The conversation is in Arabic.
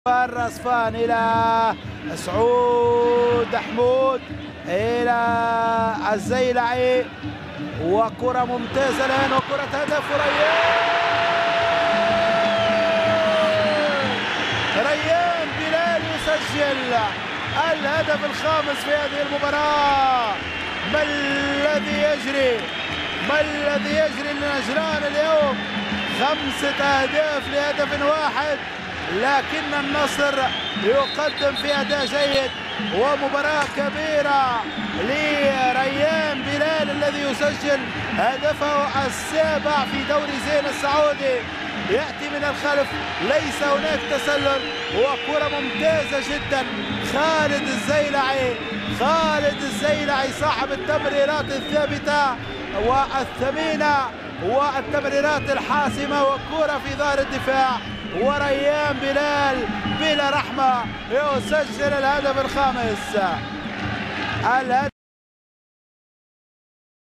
الرصفان إلى سعود حمود إلى الزيلعي، وكرة ممتازة الآن وكرة هدف. ريان بلال يسجل الهدف الخامس في هذه المباراة. ما الذي يجري؟ ما الذي يجري لنجران اليوم؟ 5 أهداف لهدف واحد، لكن النصر يقدم في أداء جيد ومباراة كبيرة لريان بلال الذي يسجل هدفه السابع في دوري زين السعودي. يأتي من الخلف، ليس هناك تسلل، وكرة ممتازة جدا. خالد الزيلعي صاحب التمريرات الثابتة والثمينة والتمريرات الحاسمة، وكرة في ظهر الدفاع، وريان بلال بلا رحمة يسجل الهدف الخامس.